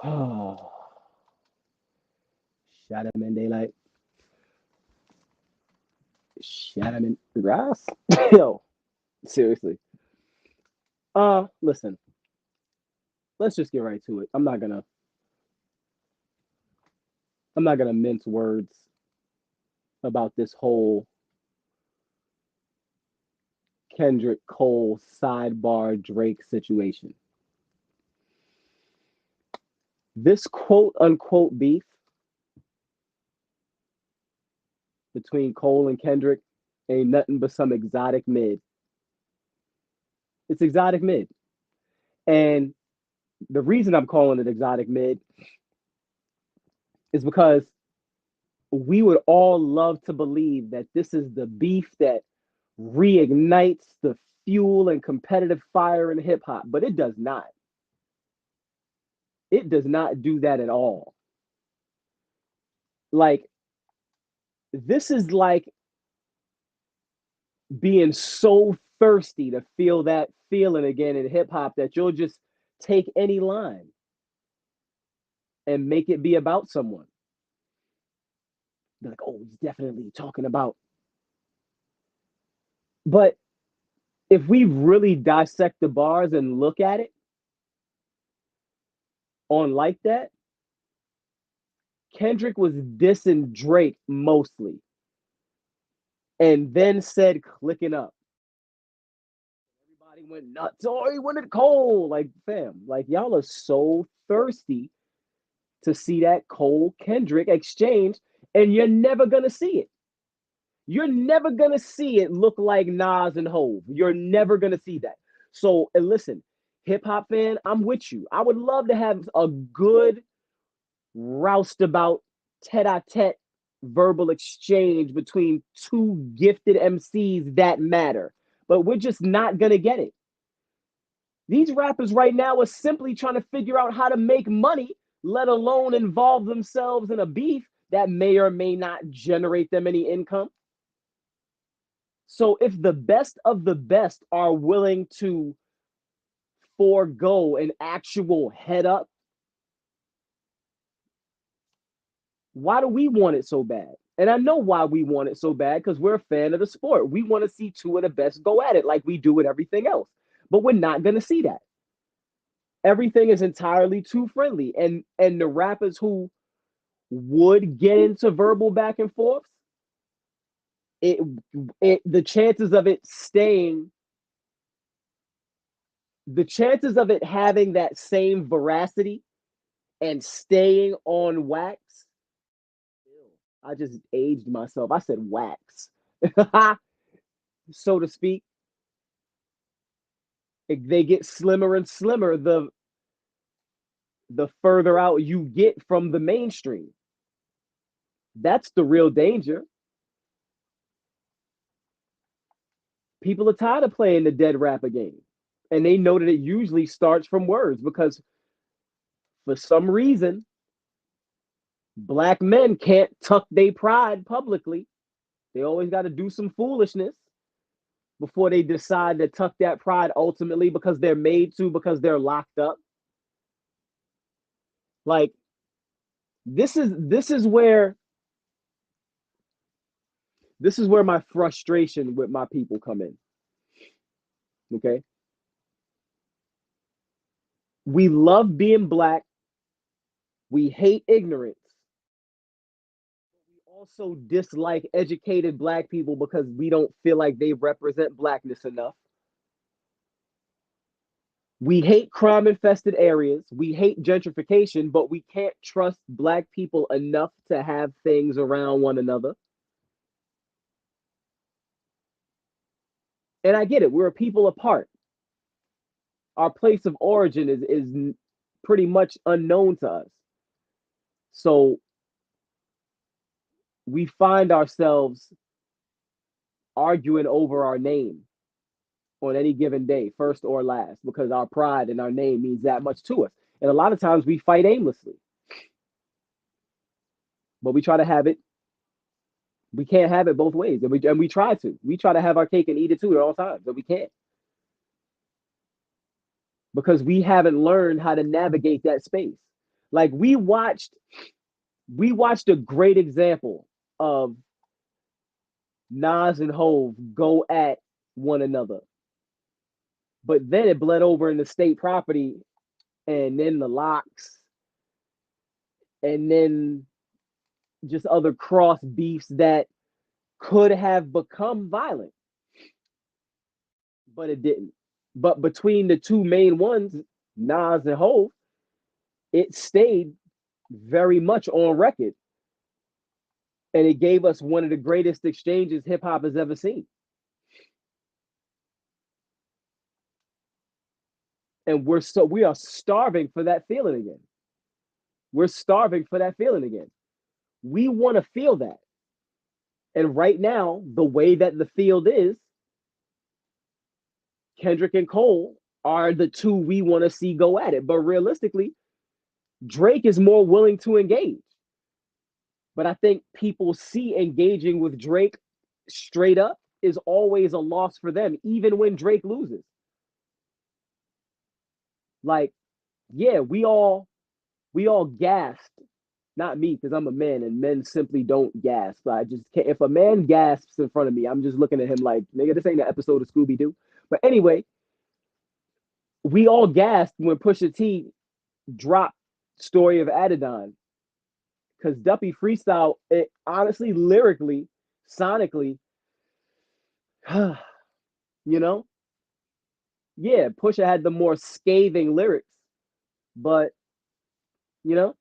Shot him in daylight. Shot him in the grass. Yo, seriously. Listen. Let's just get right to it. I'm not gonna mince words about this whole Kendrick Cole sidebar Drake situation. This quote unquote beef between Cole and Kendrick ain't nothing but some exotic mid. It's exotic mid. And the reason I'm calling it exotic mid is because we would all love to believe that this is the beef that reignites the fuel and competitive fire in hip hop, but it does not. It does not do that at all. Like, this is like being so thirsty to feel that feeling again in hip hop that you'll just take any line and make it be about someone. They're like, oh, he's definitely talking about. But if we really dissect the bars and look at it on like that, Kendrick was dissing Drake mostly and then said clicking up. Everybody went nuts. Oh, he wanted Cole. Like, fam, like y'all are so thirsty to see that Cole Kendrick exchange, and you're never gonna see it. You're never gonna see it look like Nas and Hove. You're never gonna see that. So, and listen, hip hop fan, I'm with you. I would love to have a good roustabout tete-a-tete verbal exchange between two gifted MCs that matter. But we're just not gonna get it. These rappers right now are simply trying to figure out how to make money, let alone involve themselves in a beef that may or may not generate them any income. So if the best of the best are willing to forego an actual head up, why do we want it so bad? And I know why we want it so bad because we're a fan of the sport. We want to see two of the best go at it like we do with everything else. But we're not going to see that. Everything is entirely too friendly. And the rappers who would get into verbal back and forth, it, the chances of it staying, the chances of it having that same veracity and staying on wax, I just aged myself. I said wax, so to speak. They get slimmer and slimmer the further out you get from the mainstream. That's the real danger. People are tired of playing the dead rapper game. And they know that it usually starts from words because for some reason, black men can't tuck their pride publicly. They always got to do some foolishness before they decide to tuck that pride ultimately because they're made to, because they're locked up. Like, this is where my frustration with my people come in. Okay. We love being black. We hate ignorance. We also dislike educated black people because we don't feel like they represent blackness enough. We hate crime infested areas. We hate gentrification, but we can't trust black people enough to have things around one another. And I get it. We're a people apart. Our place of origin is pretty much unknown to us. So we find ourselves arguing over our name on any given day, first or last, because our pride and our name means that much to us. And a lot of times we fight aimlessly, but we try to have it. We can't have it both ways, and we try to. We try to have our cake and eat it too at all times, but we can't because we haven't learned how to navigate that space. Like we watched a great example of Nas and Hove go at one another. But then it bled over into state property and then the locks and then just other cross beefs that could have become violent, but it didn't. But between the two main ones, Nas and Hove, it stayed very much on record. And it gave us one of the greatest exchanges hip hop has ever seen. And we are starving for that feeling again. We're starving for that feeling again. We want to feel that. And right now, the way that the field is, Kendrick and Cole are the two we want to see go at it. But realistically, Drake is more willing to engage. But I think people see engaging with Drake straight up is always a loss for them, even when Drake loses. Like, yeah, we all gasped. Not me, because I'm a man and men simply don't gasp. I just can't. If a man gasps in front of me, I'm just looking at him like, nigga, this ain't an episode of Scooby Doo. But anyway, we all gasped when Pusha T dropped Story of Adidon because Duppy freestyle, it honestly, lyrically, sonically, you know, yeah, Pusha had the more scathing lyrics, but you know,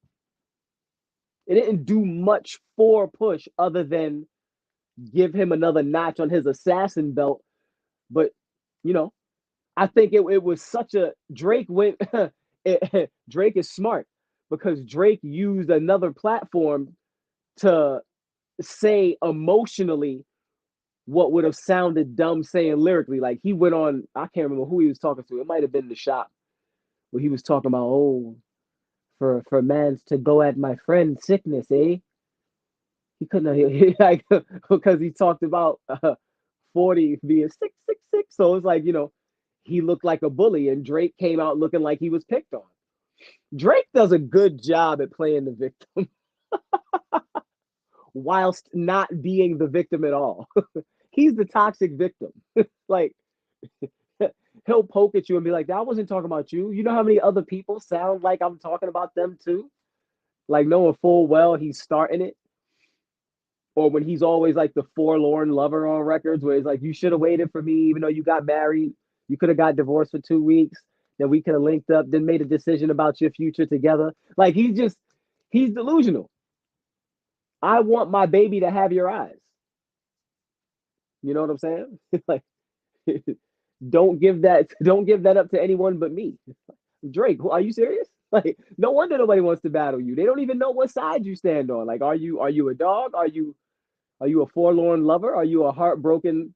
it didn't do much for Push other than give him another notch on his assassin belt. But you know, I think it was such a Drake went. Drake is smart because Drake used another platform to say emotionally what would have sounded dumb saying lyrically. Like he went on, I can't remember who he was talking to. It might have been the shop where he was talking about, oh, for man's to go at my friend's sickness, eh? He couldn't like because he talked about 40 being sick, sick, sick. So it's like, he looked like a bully, and Drake came out looking like he was picked on. Drake does a good job at playing the victim whilst not being the victim at all. He's the toxic victim. Like he'll poke at you and be like, "I wasn't talking about you. You know how many other people sound like I'm talking about them too?" Like knowing full well he's starting it. Or when he's always like the forlorn lover on records, where he's like, "You should have waited for me, even though you got married. You could have got divorced for 2 weeks. Then we could have linked up, then made a decision about your future together." Like he's delusional. I want my baby to have your eyes. You know what I'm saying? Like, don't give that up to anyone but me. Drake, are you serious? Like, no wonder nobody wants to battle you. They don't even know what side you stand on. Like, are you a dog? Are you a forlorn lover? Are you a heartbroken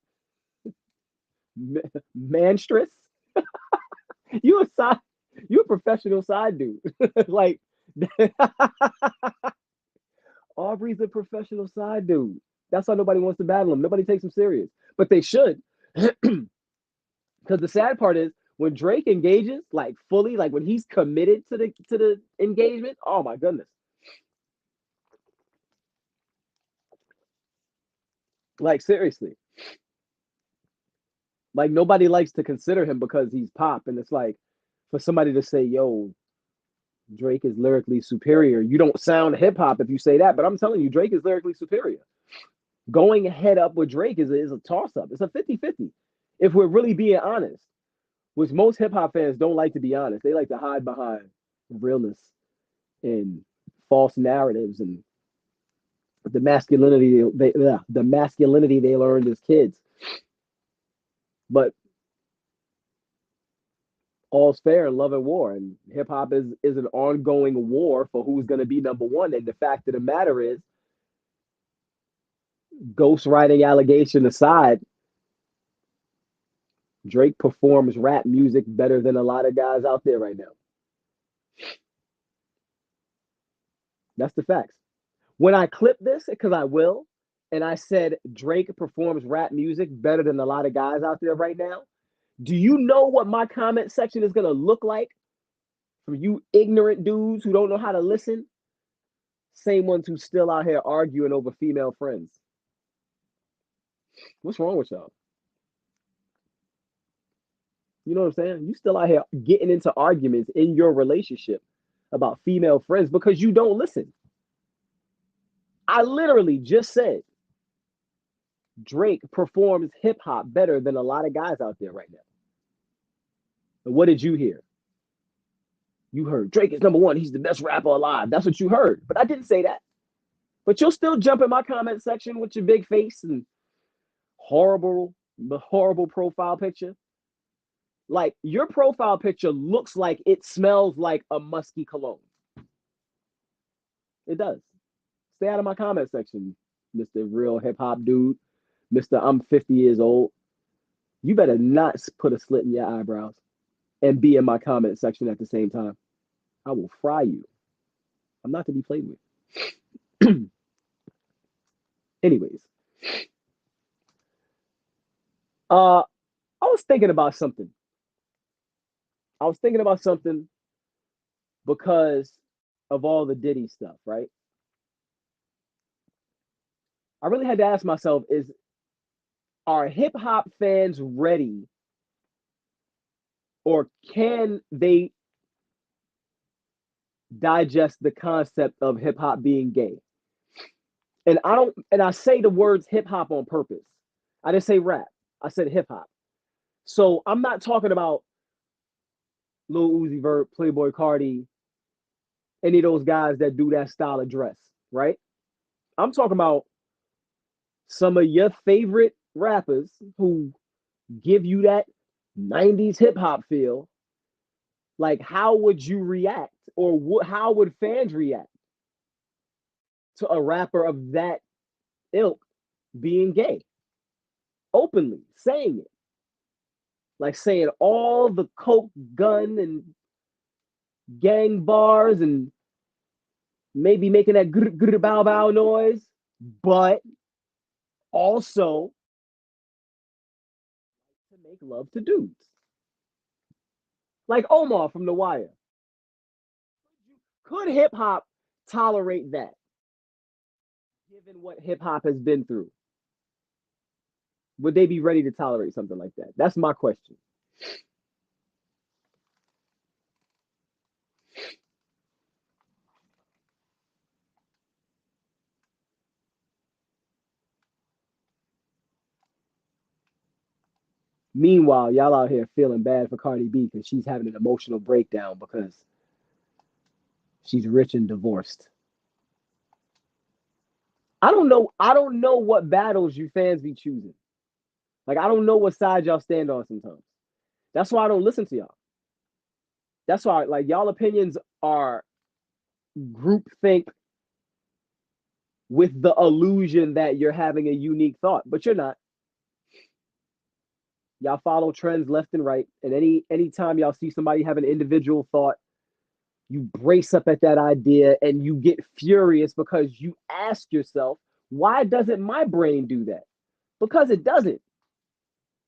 manstress? You a side, you a professional side dude. Like Aubrey's a professional side dude. That's why nobody wants to battle him. Nobody takes him serious, but they should. Because the sad part is when Drake engages like fully, like when he's committed to the engagement. Oh my goodness! Like seriously, like nobody likes to consider him because he's pop, and it's like for somebody to say, "Yo, Drake is lyrically superior." You don't sound hip hop if you say that, but I'm telling you, Drake is lyrically superior. Going head up with Drake is a toss up. It's a 50-50. If we're really being honest, which most hip hop fans don't like to be honest. They like to hide behind realness and false narratives and the masculinity they learned as kids. But all's fair in love and war, and hip hop is an ongoing war for who's going to be number one. And the fact of the matter is, ghostwriting allegation aside, Drake performs rap music better than a lot of guys out there right now. That's the facts. When I clip this, because I will, and I said Drake performs rap music better than a lot of guys out there right now, do you know what my comment section is going to look like From you ignorant dudes who don't know how to listen, same ones who still out here arguing over female friends. What's wrong with y'all? You know what I'm saying? You still out here getting into arguments in your relationship about female friends because you don't listen. I literally just said Drake performs hip hop better than a lot of guys out there right now. And what did you hear? You heard Drake is number one. He's the best rapper alive. That's what you heard. But I didn't say that. But you'll still jump in my comment section with your big face and horrible profile picture. Like your profile picture looks like it smells like a musky cologne. It does. Stay out of my comment section, Mr. Real Hip Hop Dude, Mr. I'm 50 years old. You better not put a slit in your eyebrows and be in my comment section at the same time. I will fry you. I'm not to be played with. Anyways, I was thinking about something. I was thinking about something because of all the Diddy stuff, right? I really had to ask myself, are hip hop fans ready or can they digest the concept of hip hop being gay? And I say the words hip hop on purpose. I didn't say rap. I said hip hop. So I'm not talking about Lil Uzi Vert, Playboy Cardi, any of those guys that do that style of dress, right? I'm talking about some of your favorite rappers who give you that 90s hip hop feel. Like, how would you react, or how would fans react to a rapper of that ilk being gay, openly saying it, like saying all the coke, gun, and gang bars, and maybe making that good bow bow noise, but also to make love to dudes, like Omar from The Wire. Could hip hop tolerate that, given what hip hop has been through? Would they be ready to tolerate something like that? That's my question. Meanwhile, y'all out here feeling bad for Cardi B because she's having an emotional breakdown because she's rich and divorced. I don't know. I don't know what battles you fans be choosing. Like, I don't know what side y'all stand on sometimes. That's why I don't listen to y'all. That's why, like, y'all opinions are groupthink with the illusion that you're having a unique thought, but you're not. Y'all follow trends left and right, and anytime y'all see somebody have an individual thought, you brace up at that idea and you get furious because you ask yourself, why doesn't my brain do that? Because it doesn't.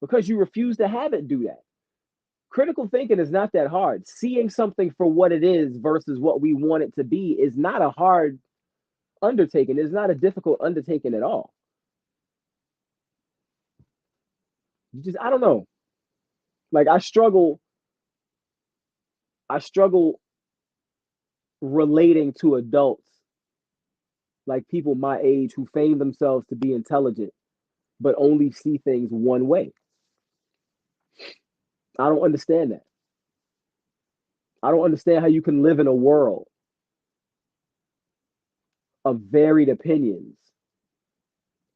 Because you refuse to have it do that. Critical thinking is not that hard. Seeing something for what it is versus what we want it to be is not a hard undertaking. It's not a difficult undertaking at all. I don't know. Like I struggle relating to adults, like people my age who feign themselves to be intelligent but only see things one way. I don't understand that. I don't understand how you can live in a world of varied opinions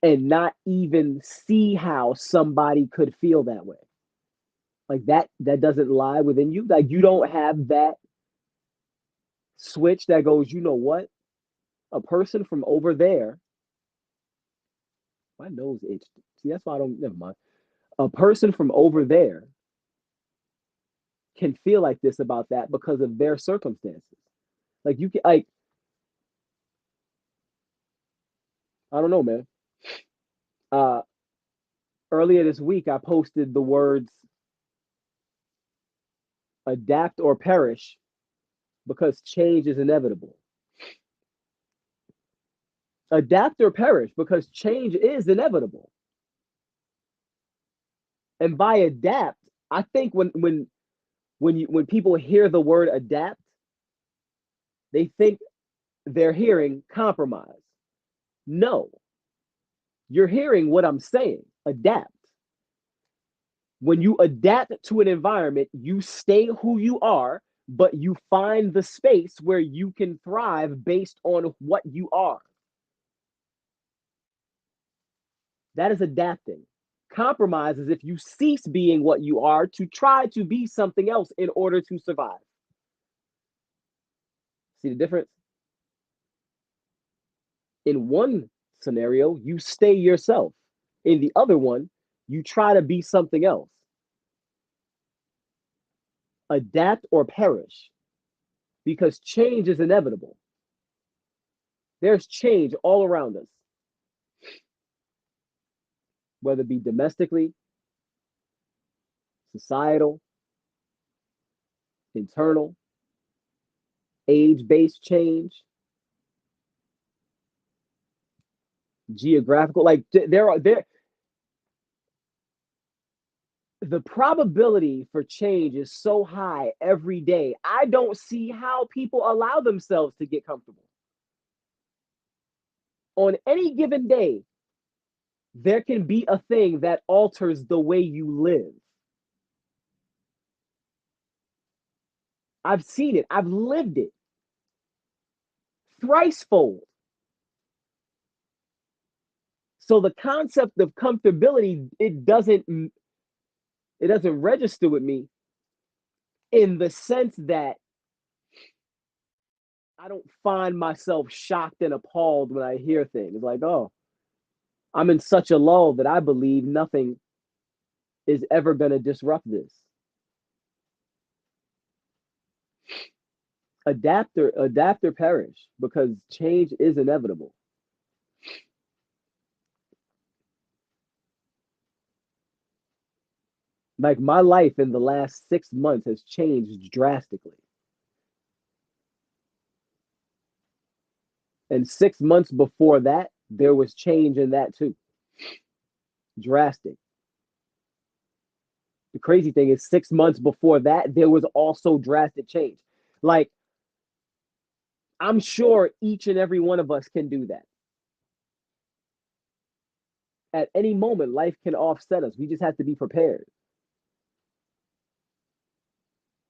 and not even see how somebody could feel that way. Like that doesn't lie within you. Like you don't have that switch that goes, you know what? A person from over there, my nose itched. See, that's why I don't, never mind. A person from over there can feel like this about that because of their circumstances. Like you can, like, I don't know, man. Uh, Earlier this week, I posted the words adapt or perish because change is inevitable. Adapt or perish because change is inevitable. And by adapt, I think when people hear the word adapt, they think they're hearing compromise. No, you're hearing what I'm saying. Adapt. When you adapt to an environment, you stay who you are, but you find the space where you can thrive based on what you are. That is adapting. Compromise is if you cease being what you are to try to be something else in order to survive. See the difference? In one scenario, you stay yourself. In the other one, you try to be something else. Adapt or perish because change is inevitable. There's change all around us, whether it be domestically, societal, internal, age-based change, geographical. Like there the probability for change is so high every day. I don't see how people allow themselves to get comfortable. On any given day, there can be a thing that alters the way you live. I've seen it, I've lived it thricefold. So the concept of comfortability, it doesn't register with me in the sense that I don't find myself shocked and appalled when I hear things like, oh, I'm in such a lull that I believe nothing is ever going to disrupt this. Adapt or perish because change is inevitable. Like my life in the last 6 months has changed drastically. And 6 months before that, there was change in that too. Drastic. The crazy thing is 6 months before that, there was also drastic change. Like, I'm sure each and every one of us can do that. At any moment, life can offset us. We just have to be prepared.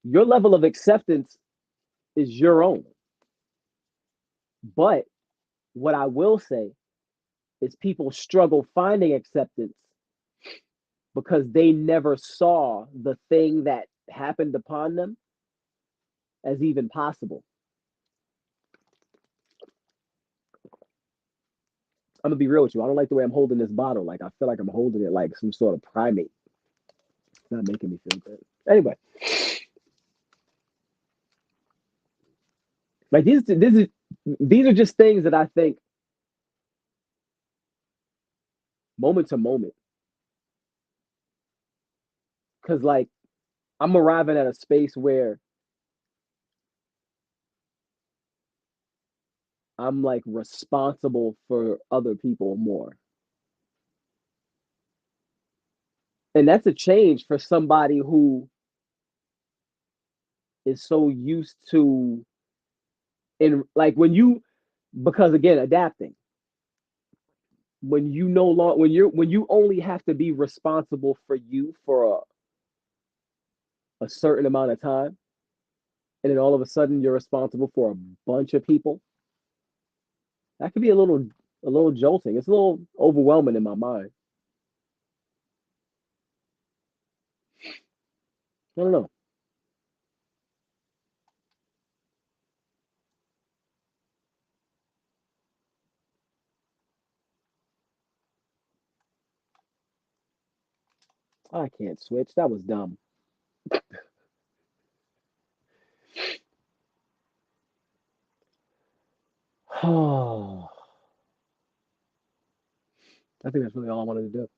Your level of acceptance is your own. But what I will say is people struggle finding acceptance because they never saw the thing that happened upon them as even possible. I'm gonna be real with you. I don't like the way I'm holding this bottle. Like I feel like I'm holding it like some sort of primate. It's not making me feel good. Anyway, like these are just things that I think moment to moment. Cause like I'm arriving at a space where I'm like responsible for other people more. And that's a change for somebody who is so used to in like when you because again adapting when you no longer when you only have to be responsible for you for a certain amount of time and then all of a sudden you're responsible for a bunch of people, that could be a little jolting. It's a little overwhelming in my mind. I don't know. I can't switch. That was dumb. I think that's really all I wanted to do.